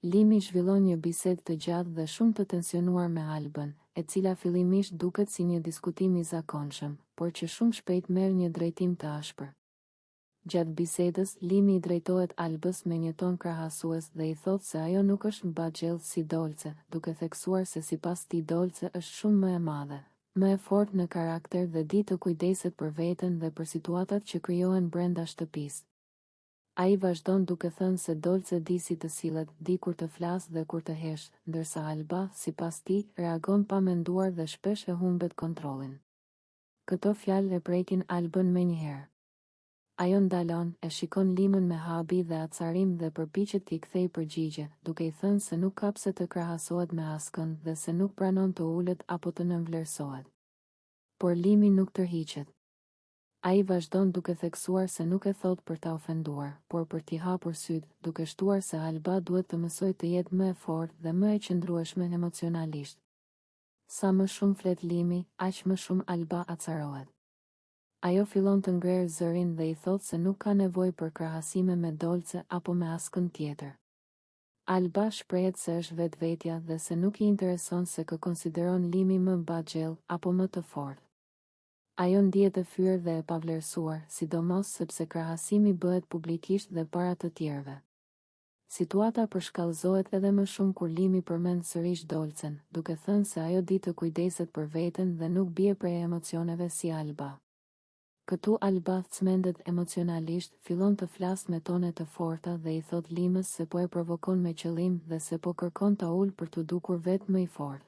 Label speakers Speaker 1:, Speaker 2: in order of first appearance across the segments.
Speaker 1: Limi zhvillon një bisedë të gjatë dhe shumë të tensionuar me Albën, e cila fillimisht duket si një diskutim i zakonshëm, por që shumë shpejt merr një drejtim të ashpër. Gjatë bisedës, Limi i drejtohet Albës me një ton krahasues dhe i thotë se ajo nuk është mbaxhell si Dolce, duke theksuar se sipas tij Dolce është shumë më e madhe, më e fortë në karakter dhe di të kujdeset për veten dhe për situatat që krijohen brenda shtëpisë. Ai vazhdon duke thënë se Dolce di si të sillet, di kur të flasë dhe kur të heshtë, ndërsa Alba, sipas tij, reagon pa menduar dhe shpesh e humbet kontrollin. Këto fjalë e prekin Albën menjëherë. Ajo ndalon, e shikon Limën me habi dhe acarim dhe përpiqet t'i kthej përgjigje, duke i thënë se nuk ka pse të krahasohet me askënd dhe se nuk pranon të ulet apo të nënvlerësohet. Por Limi nuk tërhiqet. Ai vazhdon duke theksuar se nuk e thot për ta ofenduar, por për t'i hapur syt, duke shtuar se Alba duhet të mësojë të jetë më e fortë dhe më e qëndrueshme emocionalisht. Sa më shumë flet Limi, aq më shumë Alba acarohet. Ajo fillon të ngrer zërin dhe i thot se nuk ka nevojë për krahasime me Dolce apo me askën tjetër. Alba shprehet se është vetvetja dhe se nuk i intereson se kë konsideron Limi më mbaxhell apo më të fortë. Ajo ndihet e fyer dhe e pavlerësuar, sidomos sepse krahasimi bëhet publikisht dhe para të tjerëve. Situata përshkallëzohet edhe më shumë kur Limi përmend sërish Dolcen, duke thënë se ajo di të kujdeset për veten dhe nuk bie prej emocioneve si Alba. Këtu Alba cmendet emocionalisht, fillon të flasë me tone të forta dhe i thot Limës se po e provokon me qëllim dhe se po kërkon ta ul për të dukur vetë më i fortë.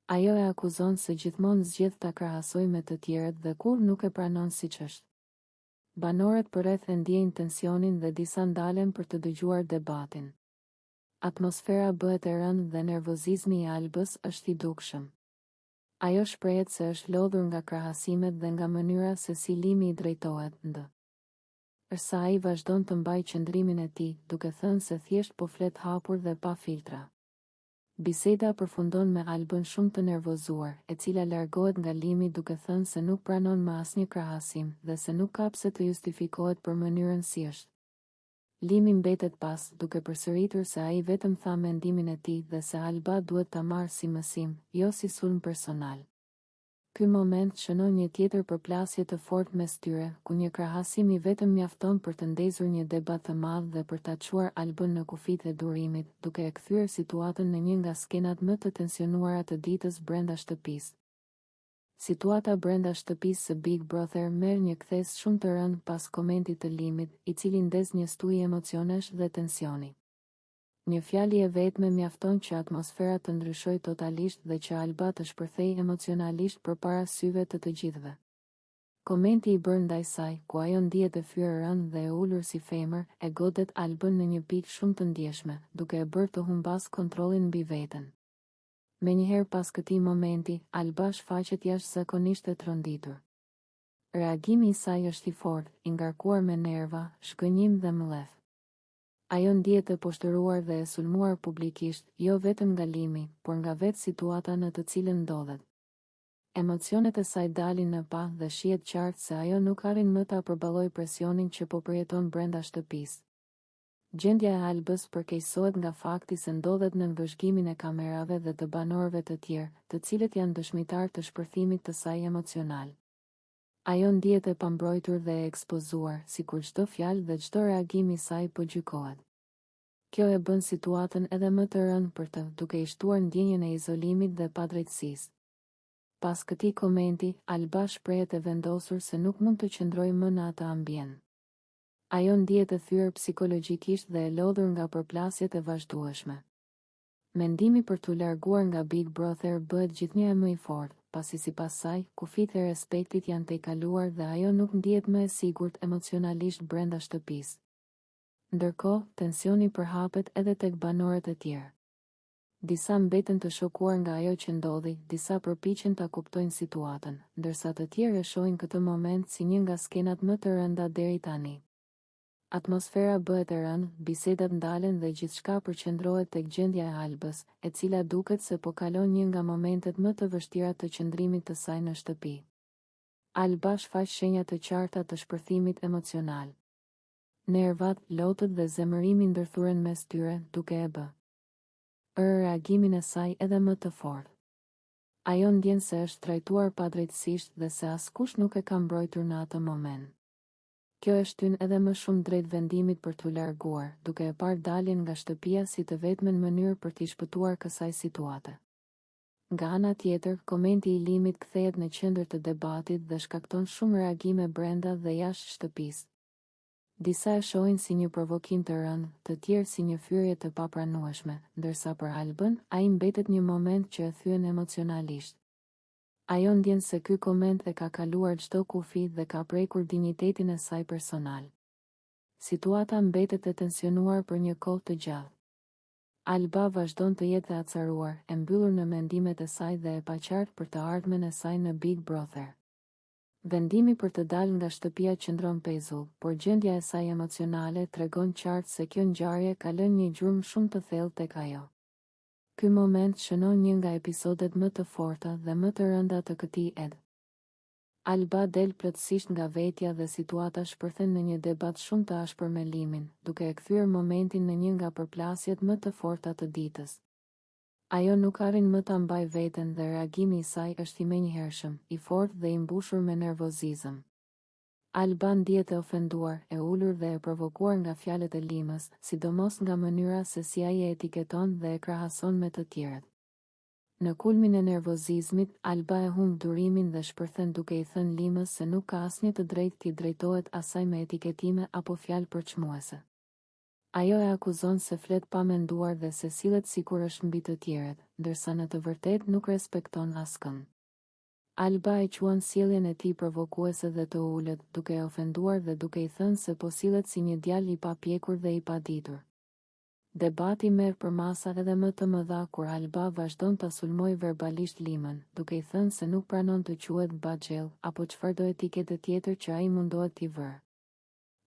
Speaker 1: Ajo e akuzon se gjithmonë zgjedh ta krahasoj me të tjerët dhe kur nuk e pranon siç është. Banorët përreth e ndjejnë tensionin dhe disa ndalen për të dëgjuar debatin. Atmosfera bëhet e rëndë dhe nervozizmi i Albës është i dukshëm. Ajo shprehet se është lodhur nga krahasimet dhe nga mënyra se si Limi i drejtohet ndërsa ai vazhdon të mbajë qëndrimin e tij, duke thënë se thjesht po flet hapur dhe pa filtra. Biseda përfundon me Albën shumë të nervozuar, e cila largohet nga Limi duke thënë se nuk pranon më asnjë krahasim dhe se nuk ka pse të justifikohet për mënyrën si është. Limi mbetet pas, duke përsëritur se ai vetëm tha mendimin e tij dhe se Alba duhet ta marrë si mësim, jo si sulm personal. Ky moment shënon një tjetër përplasje të fortë mes tyre, ku një krahasim i vetëm mjafton për të ndezur një debat të madh dhe për ta çuar Albën në kufit e durimit, duke e kthyer situatën në një nga skenat më të tensionuara të ditës brenda shtëpisë. Situata brenda shtëpisë së Big Brother merr një kthes shumë të rënd pas komentit të Limit, i cili ndez një stuj emocionesh dhe tensioni. Një fjali e vetme mjafton që atmosfera të ndryshojë totalisht dhe që Alba të shpërthejë emocionalisht përpara syve të të gjithëve. Komenti i bërë ndaj saj, ku ajo ndihet e fyer rënd dhe e ulur si femër, e godet Albën në një pikë shumë të ndjeshme, duke e bërë të humbas kontrollin mbi veten. Menjëherë pas këtij momenti, Alba shfaqet jashtëzakonisht e tronditur. Reagimi i saj është i fortë, i ngarkuar me nerva, shkënjim dhe mbledh. Ajo ndihet e poshtëruar dhe e sulmuar publikisht, jo vetëm nga Limi, por nga vetë situata në të cilën ndodhet. Emocionet e saj dalin në pa dhe shihet qartë se ajo nuk arrin më ta përballojë presionin që po përjeton brenda shtëpisë. Gjendja e Albës përkeqësohet nga fakti se ndodhet në vëzhgimin e kamerave dhe të banorëve të tjerë, të cilët janë dëshmitar të shpërthimit të saj emocional. Ajo ndihet e pambrojtur dhe e ekspozuar, sikur çdo fjalë dhe çdo reagim i saj po gjykohet. Kjo e bën situatën edhe më të rëndë për të, duke i shtuar ndjenjën e izolimit dhe padrejtësisë. Pas këtij komenti, Alba shprehet e vendosur se nuk mund të qëndrojë më në atë ambient. Ajo ndihet e thyer psikologjikisht dhe e lodhur nga përplasjet e vazhdueshme. Mendimi për t'u larguar nga Big Brother bëhet gjithnjë më i fortë, pasi sipas saj, kufit e respektit janë tejkaluar dhe ajo nuk ndihet më e sigurt emocionalisht brenda shtëpisë. Ndërkohë, tensioni përhapet edhe tek banorët e tjerë. Disa mbeten të shokuar nga ajo që ndodhi, disa përpiqen ta kuptojnë situatën, ndërsa të tjerë e shohin këtë moment si një nga skenat më të rënda deri tani. Atmosfera bëhet e rëndë, bisedat ndalen dhe gjithçka përqendrohet tek gjendja e Albës, e cila duket se po kalon një nga momentet më të vështira të qëndrimit të saj në shtëpi. Alba shfaq shenja të qarta të shpërthimit emocional. Nervat, lotët dhe zemërimi ndërthuren mes tyre, duke e bë reagimin e saj edhe më të fortë. Ajo ndjen se është trajtuar padrejtësisht dhe se askush nuk e ka mbrojtur në atë moment. Kjo e shtyn edhe më shumë drejt vendimit për t'u larguar, duke e parë daljen nga shtëpia si të vetmen mënyrë për t'i shpëtuar kësaj situate. Nga ana tjetër, komenti i Limit kthehet në qendër të debatit dhe shkakton shumë reagime brenda dhe jashtë shtëpisë. Disa e shohin si një provokim të rëndë, të tjerë si një fyrje të papranueshme, ndërsa për Albën, ai mbetet një moment që e thyen emocionalisht. Ajo ndjen se ky koment e ka kaluar çdo kufi dhe ka prekur dinjitetin e saj personal. Situata mbetet e tensionuar për një kohë të gjatë. Alba vazhdon të jetë e acaruar, e mbyllur në mendimet e saj dhe e paqartë për të ardhmen e saj në Big Brother. Vendimi për të dalë nga shtëpia qëndron pezull, por gjendja e saj emocionale tregon qartë se kjo ngjarje ka lënë një gjurmë shumë të thellë tek ajo. Ky moment shënon një nga episodet më të forta dhe më të rënda të këtij ed. Alba del plotësisht nga vetja dhe situata shpërthen në një debat shumë të ashpër me Limin, duke e kthyer momentin në një nga përplasjet më të forta të ditës. Ajo nuk arrin më ta mbaj veten dhe reagimi i saj është i menjëhershëm, i fortë dhe i mbushur me nervozizëm. Alba ndihet e ofenduar, e ulur dhe e provokuar nga fjalët e Limës, sidomos nga mënyra se si ai e etiketon dhe e krahason me të tjerët. Në kulmin e nervozizmit, Alba e humb durimin dhe shpërthen duke i thënë Limës se nuk ka asnjë të drejtë t'i drejtohet asaj me etiketime apo fjalë përçmuese. Ajo e akuzon se flet pa menduar dhe se sillet sikur është mbi të tjerët, ndërsa në të vërtetë nuk respekton askën. Alba e quan sjelljen e tij provokuese dhe të ulët, duke e ofenduar dhe duke i thënë se po sillet si një djalë i papjekur dhe i paditur. Debati merr përmasa edhe më të mëdha kur Alba vazhdon ta sulmoj verbalisht Limën, duke i thënë se nuk pranon të quhet baxhell apo çfarëdo etikete tjetër që ai mundohet t'i vërë.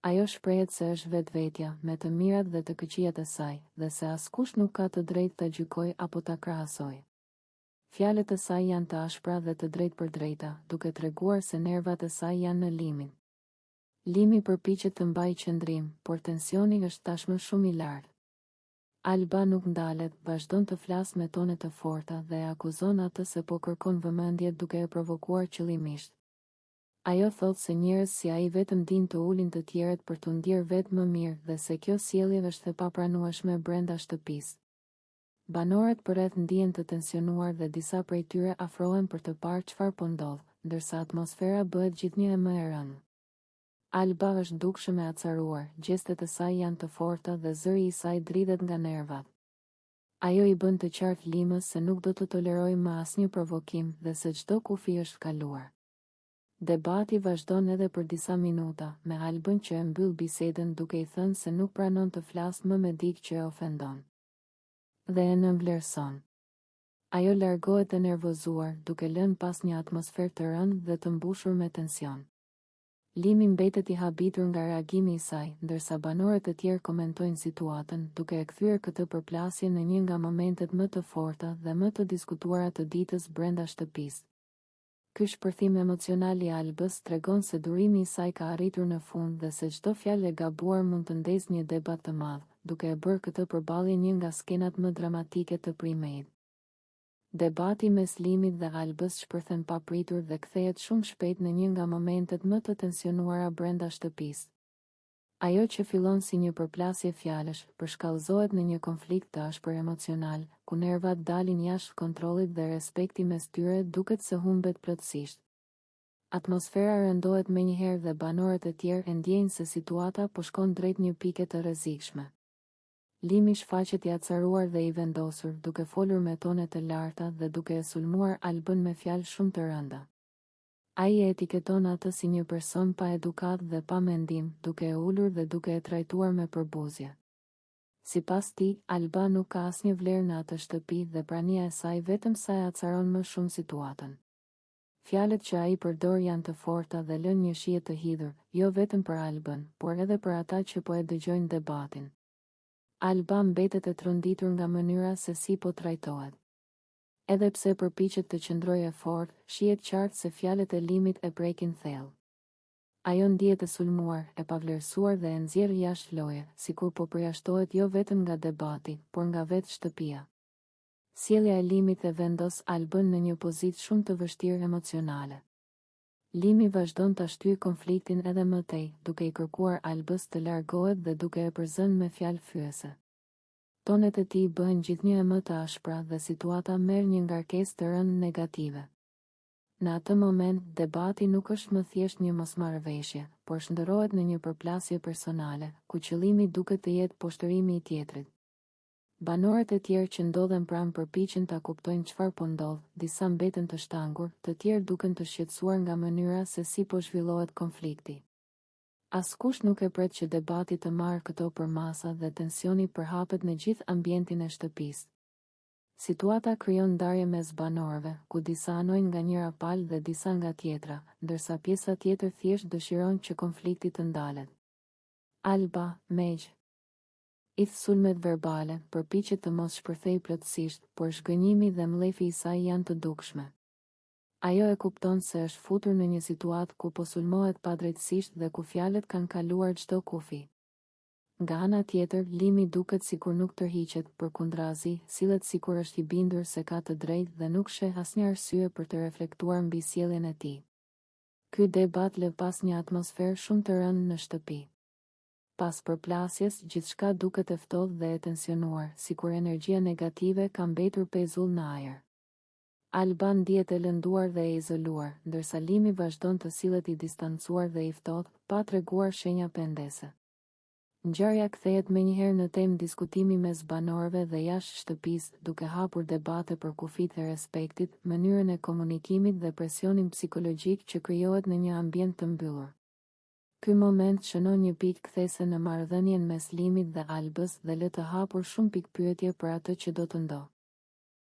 Speaker 1: Ajo shprehet se është vetvetja, me të mirat dhe të këqijat e saj, dhe se askush nuk ka të drejtë ta gjykojë apo ta krahasojë. Fjalët e saj janë të ashpra dhe të drejtë për drejta, duke treguar se nervat e saj janë në Limin. Limi përpiqet të mbajë qëndrim, por tensioni është tashmë shumë i lartë. Alba nuk ndalet, vazhdon të flasë me tone të forta dhe e akuzon atë se po kërkon vëmendje duke e provokuar qëllimisht. Ajo thot se njerëz si ai vetëm din të ulin të tjerët për t'u ndier vetë më mirë dhe se kjo sjellje është e papranueshme brenda shtëpisë. Banorët përreth ndihen të tensionuar dhe disa prej tyre afrohen për të parë çfarë po ndodh, ndërsa atmosfera bëhet gjithnjë më e rëndë. Alba është dukshëm e acaruar, gjestet e saj janë të forta dhe zëri i saj dridhet nga nervat. Ajo i bën të qartë Limës se nuk do të tolerojë më asnjë provokim dhe se çdo kufi është kaluar. Debati vazhdon edhe për disa minuta, me Albën që e mbyll bisedën duke i thënë se nuk pranon të flasë më me dikë që e ofendon dhe e nënvlerëson. Ajo largohet e nervozuar, duke lënë pas një atmosferë të rëndë dhe të mbushur me tension. Limi mbetet i habitur nga reagimi i saj, ndërsa banorët e tjerë komentojnë situatën, duke e kthyer këtë përplasje në një nga momentet më të forta dhe më të diskutuara të ditës brenda shtëpisë. Ky shpërthim emocional i Albës tregon se durimi i saj ka arritur në fund dhe se çdo fjalë e gabuar mund të ndezë një debat të madh, duke e bërë këtë përballje një nga skenat më dramatike të Premade. Debati mes Limit dhe Albës shpërthen papritur dhe kthehet shumë shpejt në një nga momentet më të tensionuara brenda shtëpisë. Ajo që fillon si një përplasje fjalësh, përshkallëzohet në një konflikt të ashpër emocional, ku nervat dalin jashtë kontrollit dhe respekti mes tyre duket se humbet plotësisht. Atmosfera rëndohet menjëherë dhe banorët e tjerë e ndjejnë se situata po shkon drejt një pike të rrezikshme. Limi shfaqet i acaruar dhe i vendosur, duke folur me tone të larta dhe duke e sulmuar Albën me fjalë shumë të rënda. Ai e etiketon atë si një person pa edukat dhe pa mendim, duke e ulur dhe duke e trajtuar me përbuzje. Sipas tij, Alba nuk ka asnjë vlerë në atë shtëpi dhe prania e saj vetëm sa e acaron më shumë situatën. Fjalët që ai përdor janë të forta dhe lën një shije të hidhur, jo vetëm për Albën, por edhe për ata që po e dëgjojnë debatin. Alba mbetet e tronditur nga mënyra se si po trajtohet. Edhe pse përpiqet të qëndrojë fort, shihet qartë se fjalët e Limit e prekin thellë. Ajo ndihet e sulmuar, e pavlerësuar dhe e nxjerr jashtë loje, sikur po përjashtohet jo vetëm nga debati, por nga vetë shtëpia. Sjellja e Limit e vendos Albën në një pozitë shumë të vështirë emocionale. Limi vazhdon ta shtyjë konfliktin edhe më tej, duke i kërkuar Albës të largohet dhe duke e përzënë me fjalë fyese. Tonet e tij bëhen gjithnjë e më të ashpra dhe situata merr një ngarkesë të rëndë negative. Në atë moment, debati nuk është më thjesht një mosmarrëveshje, por shndërrohet në një përplasje personale, ku qëllimi duket të jetë poshtërimi i tjetrit. Banorët e tjerë që ndodhen pranë përpiqen ta kuptojnë çfarë po ndodh, disa mbeten të shtangur, të tjerë duken të shqetësuar nga mënyra se si po zhvillohet konflikti. Askush nuk e pret që debati të marrë këto përmasa dhe tensioni përhapet në gjithë ambientin e shtëpisë. Situata krijon ndarje mes banorëve, ku disa anojnë nga njëra palë dhe disa nga tjetra, ndërsa pjesa tjetër thjesht dëshiron që konflikti të ndalet. Alba, Megj, i sulmet verbale, përpiqet të mos shpërthej plotësisht, por zhgënjimi dhe mlefi i saj janë të dukshme. Ajo e kupton se është futur në një situatë ku po sulmohet padrejtësisht dhe ku fjalët kanë kaluar çdo kufi. Nga ana tjetër, Limi duket sikur nuk tërhiqet, përkundrazi, sillet sikur është i bindur se ka të drejtë dhe nuk sheh asnjë arsye për të reflektuar mbi sjelljen e tij. Ky debat lë pas një atmosferë shumë të rëndë në shtëpi. Pas përplasjes, gjithçka duket e ftohtë dhe e tensionuar, sikur energjia negative ka mbetur pezull në ajër. Alba ndihet e lënduar dhe e izoluar, ndërsa Limi vazhdon të sillet i distancuar dhe i ftohtë, pa treguar shenja pendese. Ngjarja kthehet menjëherë në temë diskutimi mes banorëve dhe jashtë shtëpisë, duke hapur debate për kufijtë e respektit, mënyrën e komunikimit dhe presionin psikologjik që krijohet në një ambient të mbyllur. Ky moment shënon një pikë kthese në marrëdhënien mes Limit dhe Albës dhe lë të hapur shumë pikë pyetje për atë që do të ndodhë.